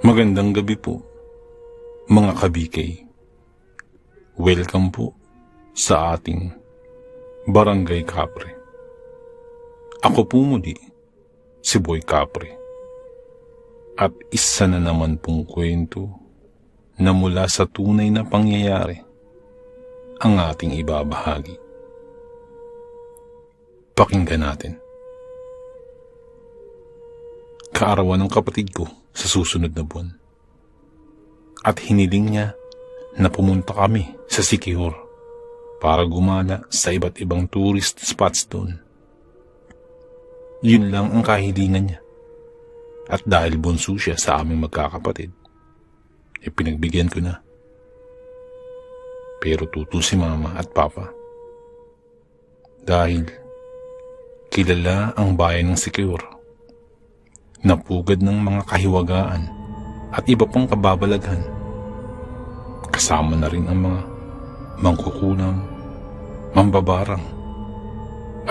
Magandang gabi po, mga kabikay. Welcome po sa ating Barangay Capre. Ako po muli, si Boy Capre. At isa na naman pong kwento na mula sa tunay na pangyayari ang ating ibabahagi. Pakinggan natin. Kaarawan ng kapatid ko sa susunod na buwan. At hiniling niya na pumunta kami sa Siquijor para gumala sa iba't ibang tourist spots doon. Yun lang ang kahilingan niya. At dahil bunso siya sa aming magkakapatid, pinagbigyan ko na. Pero tutol si mama at papa. Dahil kilala ang bayan ng Siquijor, napugad ng mga kahiwagaan at iba pang kababalaghan. Kasama na rin ang mga mangkukulam, mambabarang,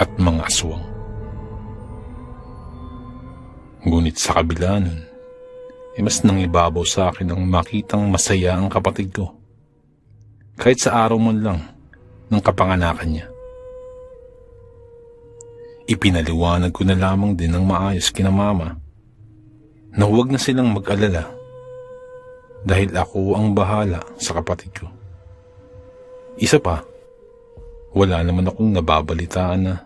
at mga aswang. Ngunit sa kabila nun, mas nangibabaw sa akin ang makitang masaya ang kapatid ko. Kahit sa araw man lang ng kapanganakan niya. Ipinaliwanag ko na lamang din ng maayos kina mama na huwag na silang mag-alala dahil ako ang bahala sa kapatid ko. Isa pa, wala naman akong nababalitaan na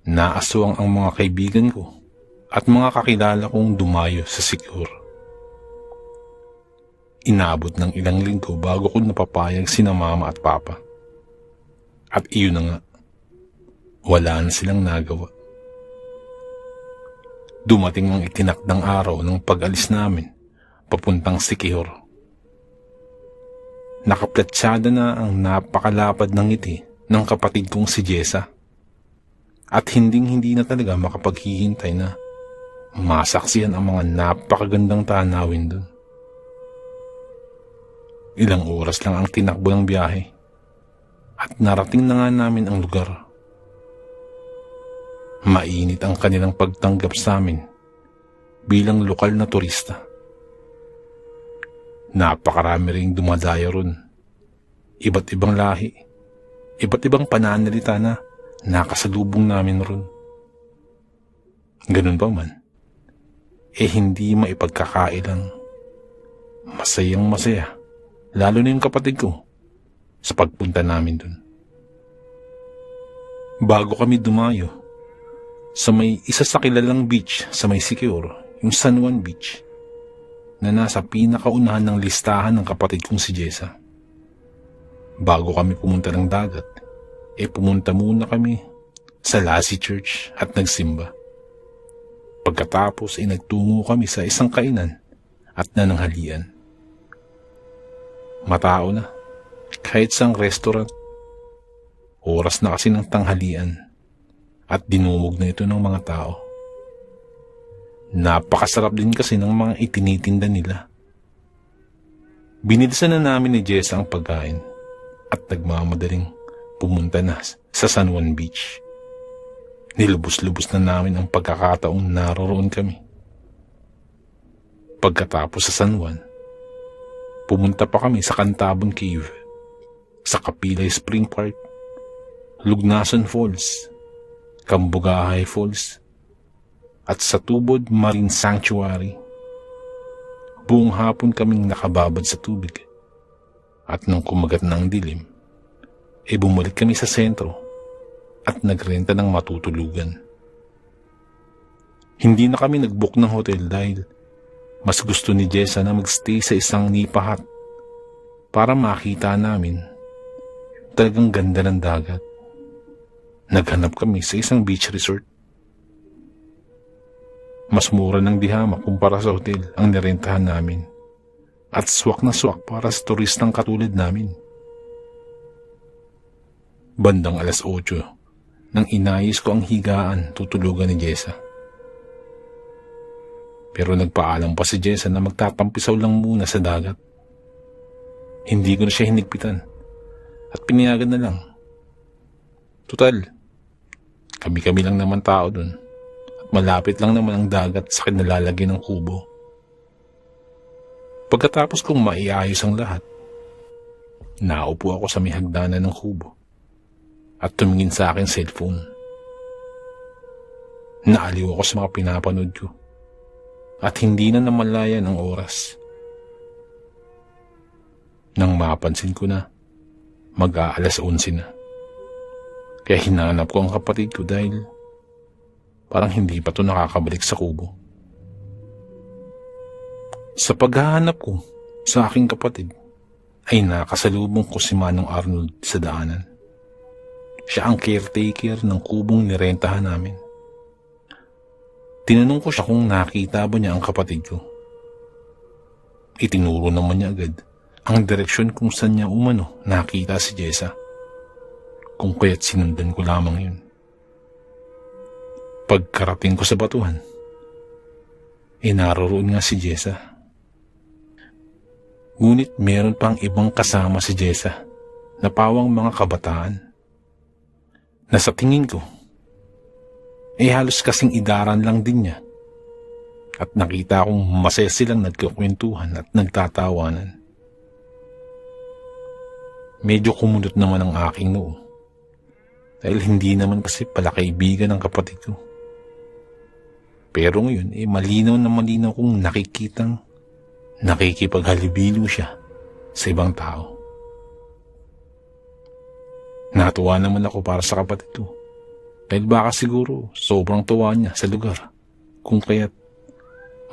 naaswang ang mga kaibigan ko at mga kakilala kong dumayo sa Siquijor. Inabot ng ilang linggo bago ko napapayag sina mama at papa. At iyon na nga, wala na silang nagawa. Dumating ang itinakdang araw ng pag-alis namin papuntang Siquijor. Nakaplatsyada na ang napakalapad ng ngiti ng kapatid kong si Jessa. At hindi na talaga makapaghihintay na masaksihan ang mga napakagandang tanawin doon. Ilang oras lang ang tinakbo ng biyahe at narating na nga namin ang lugar. Mainit ang kanilang pagtanggap sa amin bilang lokal na turista. Napakarami ring dumadayo ron. Iba't ibang lahi, iba't ibang pananalita na nakasalubong namin ron. Ganun pa man, hindi maipagkakailang masayang masaya, lalo na yung kapatid ko sa pagpunta namin dun. Bago kami dumayo, sa may isa sa kilalang beach sa may Siquijor, yung San Juan Beach, na nasa pinakaunahan ng listahan ng kapatid kong si Jessa. Bago kami pumunta ng dagat, pumunta muna kami sa Lassie Church at nagsimba. Pagkatapos nagtungo kami sa isang kainan at nananghalian. Matao na, kahit sa restaurant. Oras na kasi ng tanghalian. At dinumog na ito ng mga tao. Napakasarap din kasi ng mga itinitinda nila. Binilisan na namin ni Jessa ang pagkain at nagmamadaling pumunta na sa San Juan Beach. Nilubos-lubos na namin ang pagkakataong naroroon kami. Pagkatapos sa San Juan, pumunta pa kami sa Cantabon Cave, sa Kapilay Spring Park, Lugnason Falls, Cambugahay Falls, at sa Tubod Marine Sanctuary. Buong hapon kaming nakababad sa tubig. At nung kumagat na ang dilim, bumalik kami sa sentro at nagrenta ng matutulugan. Hindi na kami nag-book ng hotel dahil mas gusto ni Jessa na magstay sa isang nipa hut para makita namin talagang ganda ng dagat. Naghanap kami sa isang beach resort. Mas mura ng dihama kumpara sa hotel ang nirentahan namin. At swak na swak para sa turistang katulad namin. Bandang 8:00 nang inayos ko ang higaan tutulugan ni Jessa. Pero nagpaalam pa si Jessa na magtatampisaw lang muna sa dagat. Hindi ko na siya hinigpitan at pinayagan na lang. Tutal, kami-kami lang naman tao dun. At malapit lang naman ang dagat sa kinalalagyan ng kubo. Pagkatapos kong maiayos ang lahat, naupo ako sa may hagdanan ng kubo at tumingin sa aking cellphone. Naaliw ako sa mga pinapanood ko at hindi na namalayan ang oras. Nang mapansin ko na mag-aalas 11 na. Kaya hinanap ko ang kapatid ko dahil parang hindi pa to nakakabalik sa kubo. Sa paghahanap ko sa aking kapatid, ay nakasalubong ko si Manong Arnold sa daanan. Siya ang caretaker ng kubong nirentahan namin. Tinanong ko siya kung nakita ba niya ang kapatid ko. Itinuro naman niya agad ang direksyon kung saan niya umano nakita si Jessa. Kung kaya't sinundan ko lamang yun. Pagkarating ko sa batuhan, naroon nga si Jessa. Ngunit meron pang ibang kasama si Jessa na pawang mga kabataan na sa tingin ko halos kasing idaran lang din niya at nakita kong masaya silang nagkukwentuhan at nagtatawanan. Medyo kumunot naman ang aking noo dahil hindi naman kasi pala kaibigan ng kapatid ko. Pero ngayon malinaw na malinaw kong nakikitang nakikipaghalibilo siya sa ibang tao. Natuwa naman ako para sa kapatid ko dahil baka siguro sobrang tuwa niya sa lugar kung kaya't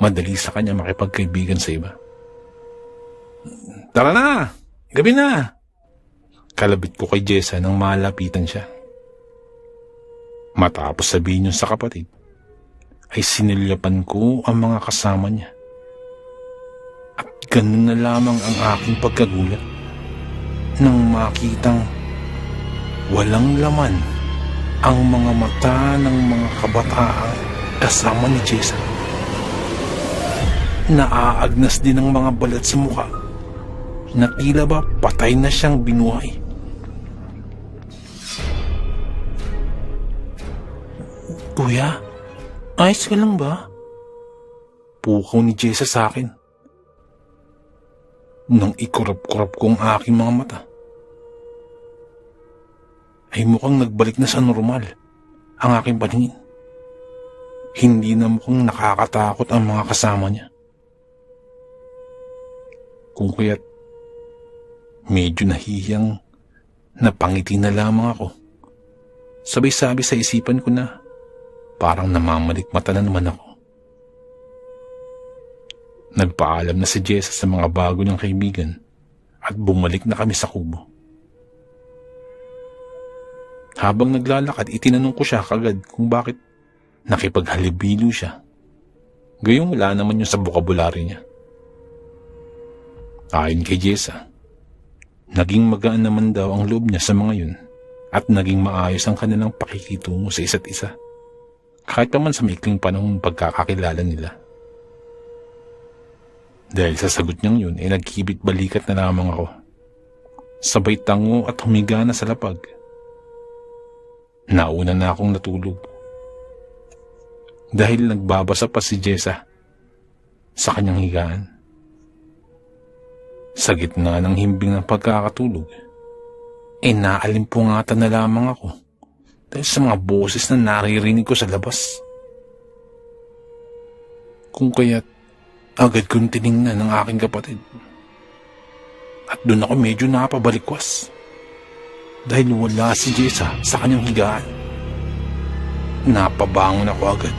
madali sa kanya makipagkaibigan sa iba. Tara na! Gabi na! Kalabit ko kay Jessa nang malapitan siya. Matapos sabihin niyo sa kapatid, ay sinilyapan ko ang mga kasama niya. At ganun na lamang ang aking pagkagulat nang makitang walang laman ang mga mata ng mga kabataang kasama ni Jessa. Naaagnas din ang mga balat sa mukha na tila ba patay na siyang binuhay. Kuya, ayos ka lang ba? Pukaw ni Jessa sa akin. Nang ikurap-kurap ko ang aking mga mata, ay mukhang nagbalik na sa normal ang aking paningin. Hindi na mukhang nakakatakot ang mga kasama niya. Kung kaya't medyo nahihiyang napangiti na lamang ako. Sabay-sabi sa isipan ko na parang namamalikmata na naman ako. Nagpaalam na si Jessa sa mga bago niyang kaibigan at bumalik na kami sa kubo. Habang naglalakad, itinanong ko siya kagad kung bakit nakipaghalibilo siya. Gayong wala naman yun sa bokabularyo niya. Ayon kay Jessa, naging magaan naman daw ang loob niya sa mga yun at naging maayos ang kanilang pakikitungo sa isa't isa. Kahit naman sa maikling panahong pagkakakilala nila. Dahil sa sagot niyang yun, nagkibit balikat na lamang ako. Sabay tango at humiga na sa lapag. Nauna na akong natulog. Dahil nagbabasa pa si Jessa sa kanyang higaan. Sa gitna ng himbing ng pagkakatulog, naalimpungatan na lamang ako dahil sa mga boses na naririnig ko sa labas. Kung kaya't agad kong tiningnan ng aking kapatid. At doon ako medyo napabalikwas. Dahil wala si Jessa sa kanyang higaan. Napabangon ako agad.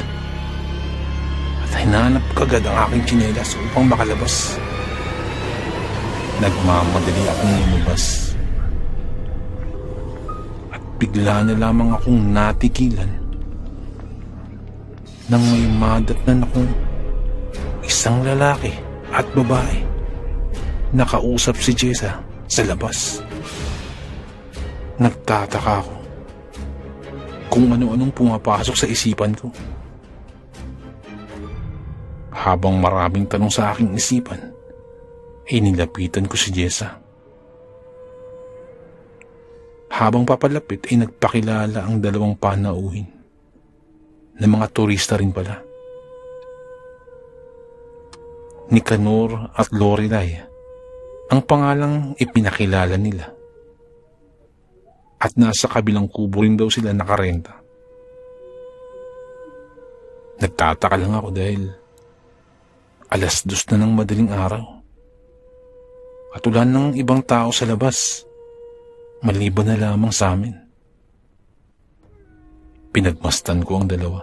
At hinanap kagad ang aking tsinelas upang makalabas. Nagmamadali akong lumabas. At bigla na lamang akong natikilan nang may madatnan akong isang lalaki at babae nakausap si Jessa sa labas. Nagtataka ako kung ano-anong pumapasok sa isipan ko. Habang maraming tanong sa aking isipan, nilapitan ko si Jessa. Habang papalapit nagpakilala ang dalawang panauhin na mga turista rin pala. Nicanor at Lorelai ang pangalang ipinakilala nila. At nasa kabilang kubo rin daw sila nakarenta. Nagtataka lang ako dahil 2:00 na ng madaling araw. At wala nang ibang tao sa labas, maliban na lamang sa amin. Pinagmasdan ko ang dalawa.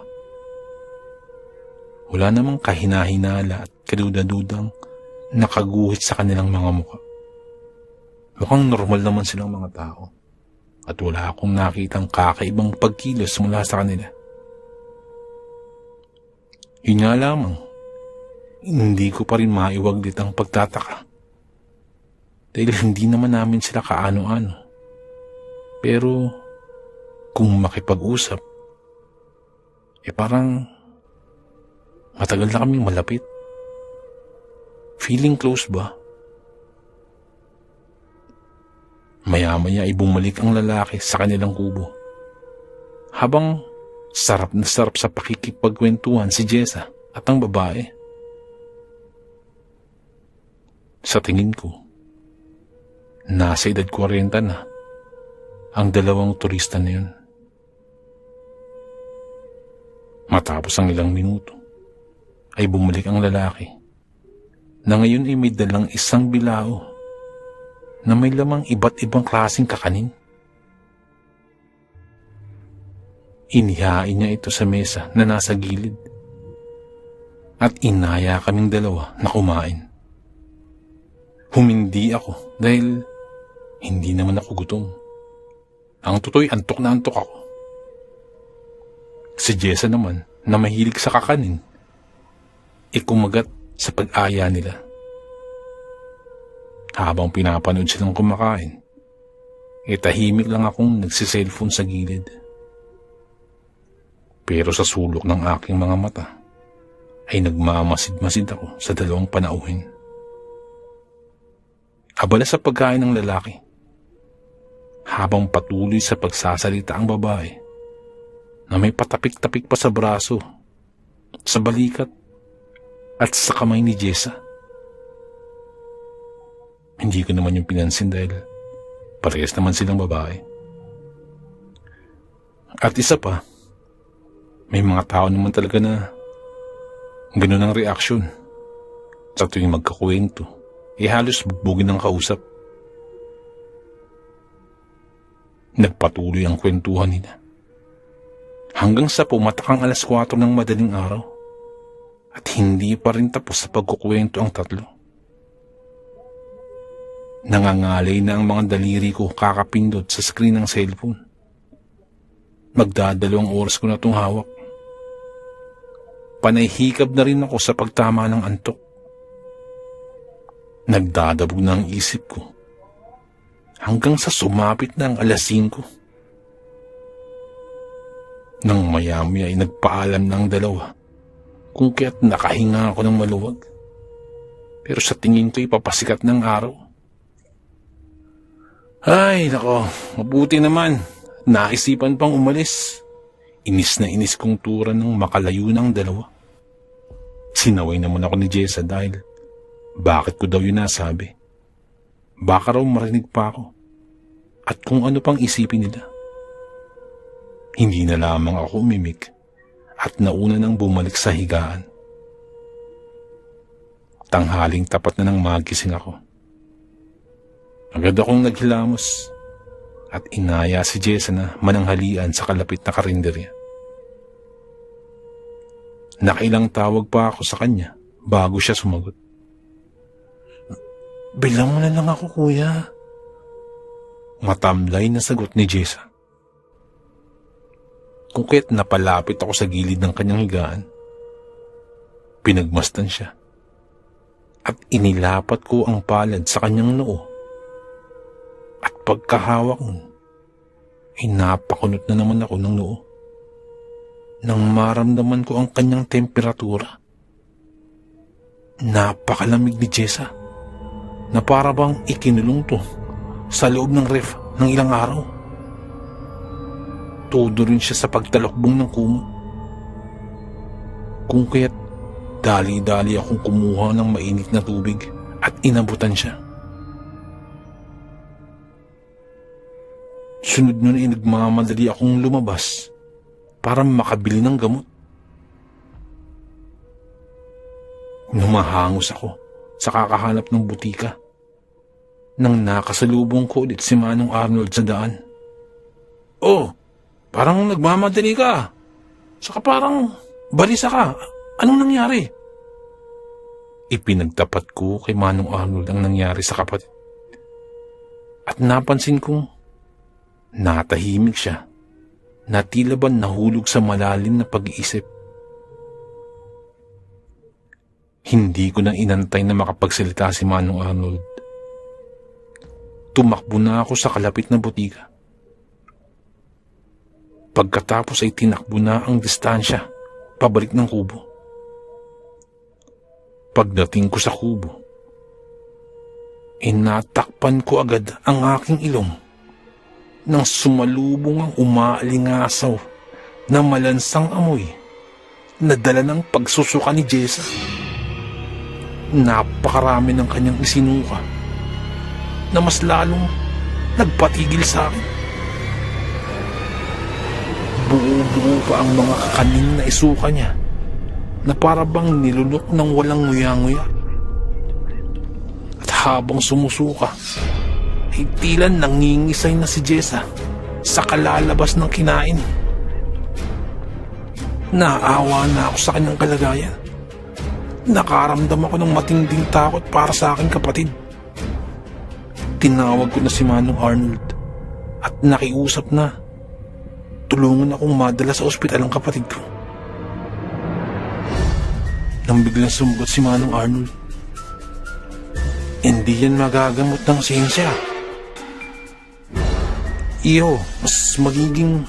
Wala namang kahinahinala at kaduda-dudang nakaguhit sa kanilang mga mukha. Mukhang normal naman silang mga tao at wala akong nakitang kakaibang pagkilos mula sa kanila. Yun nga lamang, hindi ko pa rin maiwaglit ang pagtataka dahil hindi naman namin sila kaano-ano. Pero kung makipag-usap, parang matagal na kaming malapit. Feeling close ba? Maya-maya ay bumalik ang lalaki sa kanilang kubo. Habang sarap na sarap sa pakikipagkwentuhan si Jessa at ang babae. Sa tingin ko, nasa edad 40 na ang dalawang turista na yun. Matapos ang ilang minuto, ay bumalik ang lalaki na ngayon ay may dalang isang bilao na may lamang iba't ibang klaseng kakanin. Inihain niya ito sa mesa na nasa gilid at inaya kaming dalawa na kumain. Humindi ako dahil hindi naman ako gutom. Ang totoo'y antok na antok ako. Si Jessa naman na mahilig sa kakanin, kumagat sa pag-aya nila. Habang pinapanood silang kumakain, tahimik lang akong nagsiselfone sa gilid. Pero sa sulok ng aking mga mata, ay nagmamasid-masid ako sa dalawang panauhin. Abala sa pagkain ng lalaki, habang patuloy sa pagsasalita ang babae, na may patapik-tapik pa sa braso, sa balikat, at sa kamay ni Jessa. Hindi ko naman yung pinansin dahil parehas naman silang babae. At isa pa, may mga tao naman talaga na ganun ang reaksyon. Sa tuwing magkakwento, halos bugbugin ng kausap. Nagpatuloy ang kwentuhan nila. Hanggang sa pumatak ang 4:00 ng madaling araw. At hindi pa rin tapos sa pagkukwento ang tatlo. Nangangalay na ang mga daliri ko kakapindot sa screen ng cellphone. Magdadalawang oras ko na itong hawak. Panahihikab na rin ako sa pagtama ng antok. Nagdadabog na ang isip ko. Hanggang sa sumapit na ang 5:00. Nang maya-maya ay nagpaalam na ang dalawa. Kung kaya't nakahinga ako ng maluwag. Pero sa tingin ko ipapasikat ng araw. Ay, nako, mabuti naman. Naisipan pang umalis. Inis na inis kong turan ng makalayo ng dalawa. Sinaway naman ako ni Jessa dahil bakit ko daw yun nasabi. Baka raw marinig pa ako. At kung ano pang isipin nila. Hindi na lamang ako umimik. At nauna nang bumalik sa higaan. Tanghaling tapat na nang magising ako. Agad akong naghilamos at inaya si Jessa na mananghalian sa kalapit na karinderya. Nakailang tawag pa ako sa kanya bago siya sumagot. Bilang mo na lang ako, kuya. Matamlay na sagot ni Jessa. Kung kaya't napalapit ako sa gilid ng kanyang higaan, pinagmasdan siya at inilapat ko ang palad sa kanyang noo. At pagkahawak nun, napakunot na naman ako ng noo. Nang maramdaman ko ang kanyang temperatura, napakalamig ni Jessa na para bang ikinulong to sa loob ng ref ng ilang araw. Todo rin siya sa pagtalokbong ng kumot. Kung kaya't Dali-dali akong kumuha ng mainit na tubig at inabutan siya. Sunod nun ay nagmamadali akong lumabas para makabili ng gamot. Numahangos ako sa kakahanap ng butika nang nakasalubong ko ulit si Manong Arnold sa daan. "Oh, parang nagmamadali ka. Saka parang balisa ka. Anong nangyari?" Ipinagtapat ko kay Manong Arnold ang nangyari sa kapatid. At napansin kong natahimik siya na tila ba nahulog sa malalim na pag-iisip. Hindi ko na inantay na makapagsalita si Manong Arnold. Tumakbo na ako sa kalapit na butika. Pagkatapos ay tinakbo na ang distansya pabalik ng kubo. Pagdating ko sa kubo, inatakpan ko agad ang aking ilong nang sumalubong ang umaalingasaw na malansang amoy na dala ng pagsusuka ni Jessa. Napakarami ng kanyang isinuka na mas lalong nagpatigil sa akin. Buo-buo pa ang mga kakaning na isuka niya na para bang nilunok ng walang nguya-nguya. At habang sumusuka, ay tila nangingisay na si Jessa sa kalalabas ng kinain. Naawa na ako sa kanyang kalagayan. Nakaramdam ako ng matinding takot para sa aking kapatid. Tinawag ko na si Manong Arnold at nakiusap na tulungan akong madala sa ospital ang kapatid ko. Nang biglang sumagot si Manong Arnold, "Hindi yan magagamot ng siyensya. Iyo, mas magiging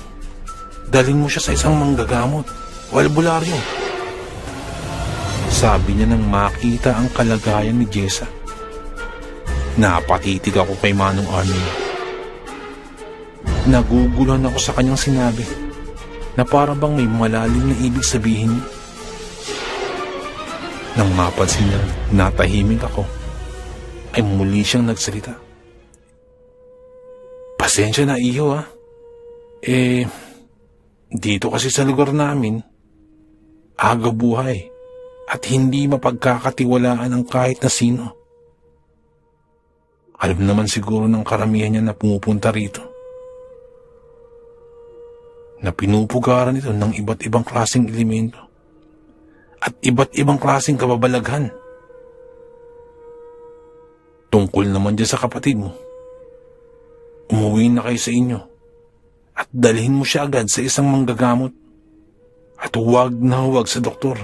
dalhin mo siya sa isang manggagamot o albularyo." Sabi niya nang makita ang kalagayan ni Jessa. Napatitig ako kay Manong Arnold. Naguguluhan ako sa kanyang sinabi na para bang may malalim na ibig sabihin. Nang mapansin na natahimik ako, ay muli siyang nagsalita. "Pasensya na, iyo ha. Dito kasi sa lugar namin, aga buhay at hindi mapagkakatiwalaan ang kahit na sino. Alam naman siguro ng karamihan niya na pumupunta rito, na pinupugaran ito ng iba't ibang klaseng elemento at iba't ibang klaseng kababalaghan. Tungkol naman dyan sa kapatid mo, umuwi na kayo sa inyo at dalhin mo siya agad sa isang manggagamot at huwag na huwag sa doktor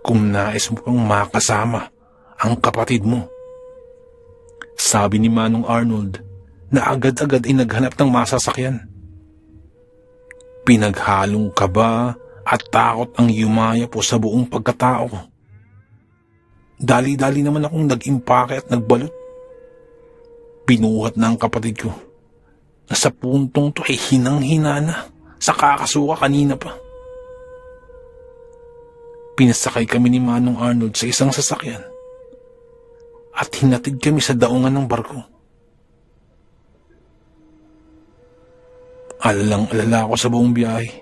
kung nais mo pang makasama ang kapatid mo." Sabi ni Manong Arnold na agad-agad ay naghanap ng masasakyan. Pinaghalong kaba at takot ang yumaya po sa buong pagkatao ko. Dali-dali naman akong nag-impake at nagbalot. Pinuhat na ang kapatid ko na sa puntong to ay hinang-hina na sa kakasuka kanina pa. Pinasakay kami ni Manong Arnold sa isang sasakyan at hinatid kami sa daungan ng barko. Alalang-alala ako sa buong biyahe.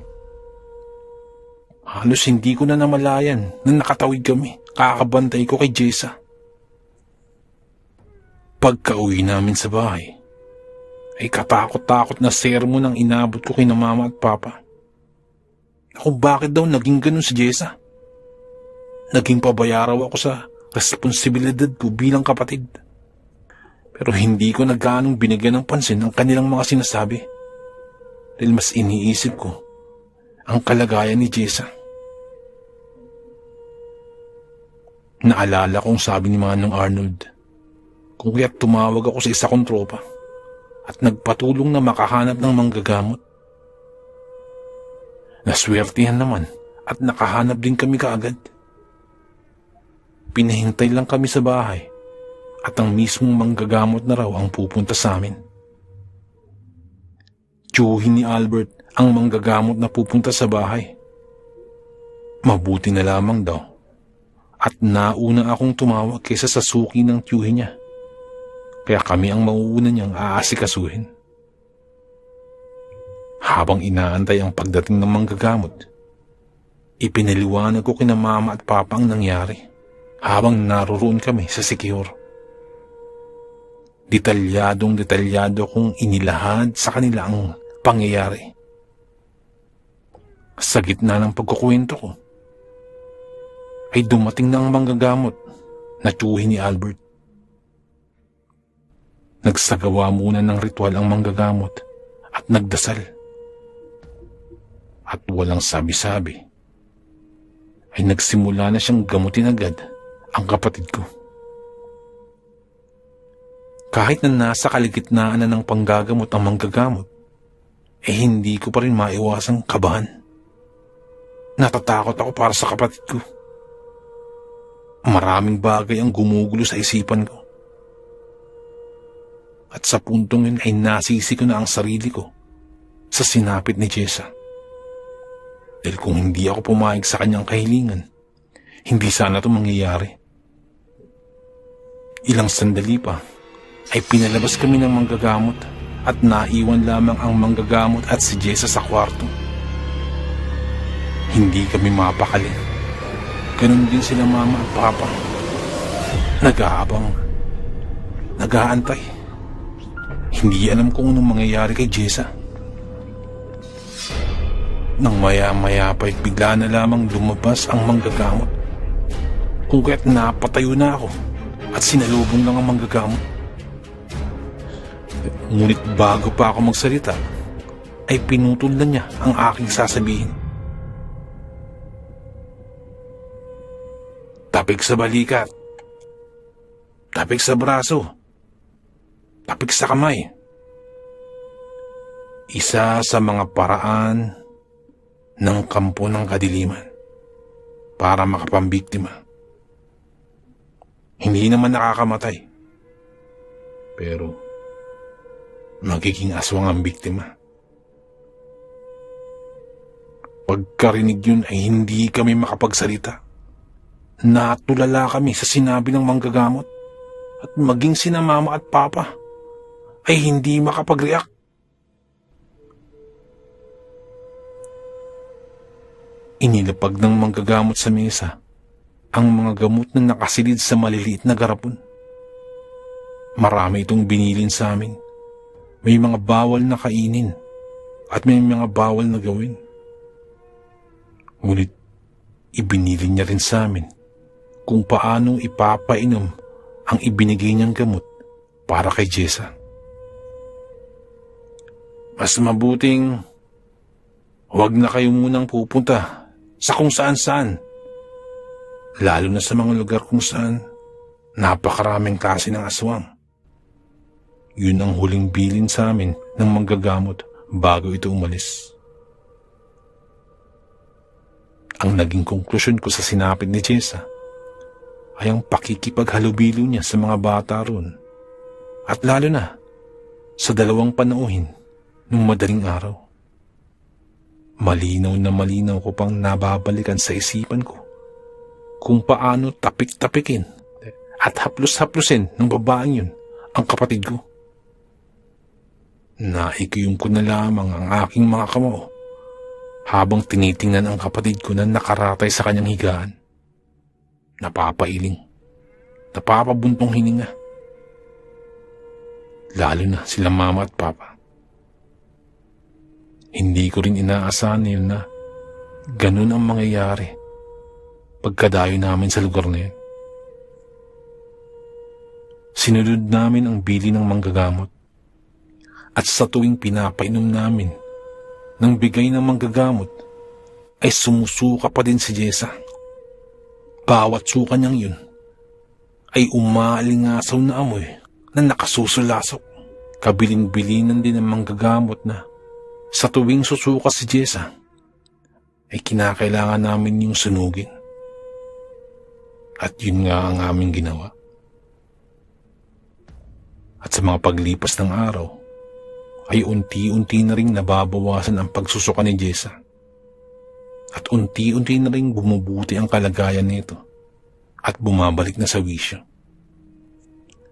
Halos hindi ko na namalayan na nakatawid kami, kakabantay ko kay Jessa. Pagka-uwi namin sa bahay, ay katakot-takot na sermon ang inabot ko kay na mama at papa. Ako, bakit daw naging ganun si Jessa? Naging pabayaraw ako sa responsibilidad ko bilang kapatid. Pero hindi ko na gaanong binigyan ng pansin ang kanilang mga sinasabi. Dahil mas iniisip ko ang kalagayan ni Jessa. Naalala kong sabi ni Manong Arnold, kung kaya't tumawag ako sa isa kong tropa at nagpatulong na makahanap ng manggagamot. Naswertihan naman at nakahanap din kami kaagad. Pinahintay lang kami sa bahay at ang mismong manggagamot na raw ang pupunta sa amin. Tiyuhin ni Albert ang manggagamot na pupunta sa bahay. Mabuti na lamang daw At nauna akong tumawag kaysa sa suki ng tiyuhin niya. Kaya kami ang mauuna niyang aasikasuhin. Habang inaantay ang pagdating ng manggagamot, ipinaliwanag ko kina mama at papa ang nangyari habang naroon kami sa Siquijor. Detalyado kong inilahad sa kanila ang pangyayari. Sa gitna ng pagkukwento ko, ay dumating na ang manggagamot na tiyuhin ni Albert. Nagsagawa muna ng ritual ang manggagamot at nagdasal. At walang sabi-sabi, ay nagsimula na siyang gamutin agad ang kapatid ko. Kahit na nasa kaligitnaan na ng panggagamot ang manggagamot, hindi ko pa rin maiwasang kabahan. Natatakot ako para sa kapatid ko. Maraming bagay ang gumugulo sa isipan ko. At sa puntong yun ay nasisi ko na ang sarili ko sa sinapit ni Jessa. Dahil kung hindi ako pumayag sa kanyang kahilingan, hindi sana ito mangyayari. Ilang sandali pa ay pinalabas kami ng manggagamot at naiwan lamang ang manggagamot at si Jessa sa kwarto. Hindi kami mapakali. Ganun din sila mama at papa. Nag-aabang. Nag-aantay. Hindi alam kung anong mangyayari kay Jessa. Nang maya-maya pa bigla na lamang lumabas ang manggagamot. Kung kaya't napatayo na ako at sinalubong lang ang manggagamot. Ngunit bago pa ako magsalita, ay pinutol na niya ang aking sasabihin. Tapik sa balikat. Tapik sa braso. Tapik sa kamay. Isa sa mga paraan ng kampo ng kadiliman para makapambiktima. Hindi naman nakakamatay. Pero magiging aswang ang biktima. Pagkarinig yun ay hindi kami makapagsalita. Natulala kami sa sinabi ng manggagamot at maging sina mama at papa ay hindi makapag-react. Inilapag ng manggagamot sa mesa ang mga gamot na nakasilid sa maliliit na garapon. Marami itong binilin sa amin. May mga bawal na kainin at may mga bawal na gawin. Ngunit ibinili niya rin sa amin kung paanong ipapainom ang ibinigay niyang gamot para kay Jessa. Mas mabuting huwag na kayo munang pupunta sa kung saan-saan, lalo na sa mga lugar kung saan napakaraming klase ng aswang. Yun ang huling bilin sa amin ng manggagamot bago ito umalis. Ang naging konklusyon ko sa sinapit ni Jessa ay ang pakikipaghalubilo niya sa mga bata roon at lalo na sa dalawang panauhin nung madaling araw. Malinaw na malinaw ko pang nababalikan sa isipan ko kung paano tapik-tapikin at haplos-haplosin ng babaeng yun ang kapatid ko. Naikiyong ko na lamang ang aking mga kamao habang tinitingnan ang kapatid ko na nakaratay sa kanyang higaan. Napapailing, napapabuntong hininga. Lalo na sila mama at papa. Hindi ko rin inaasahan nila na ganun ang mangyayari pagkadayo namin sa lugar na yun. Sinunod namin ang bili ng manggagamot at sa tuwing pinapainom namin ng bigay ng manggagamot ay sumusuka pa din si Jessa. Bawat suka niyang yun ay umaalingasaw na amoy na nakasusulasok. Kabilin-bilinan din ang manggagamot na sa tuwing susuka si Jessa ay kinakailangan namin yung sunugin. At yun nga ang aming ginawa. At sa mga paglipas ng araw ay unti-unti na ring nababawasan ang pagsusuka ni Jessa. At unti-unti na ring bumubuti ang kalagayan nito at bumabalik na sa wisyo.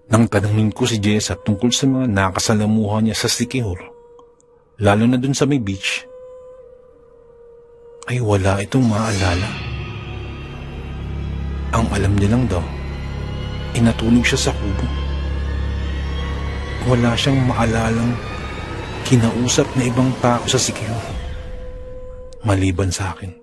Nang tanungin ko si Jessa tungkol sa mga nakasalamuha niya sa Siquijor, lalo na dun sa may beach, ay wala itong maalala. Ang alam niya lang daw, inatulog siya sa kubo. Wala siyang maalalang kinausap na ibang tao sa Siquijor, maliban sa akin.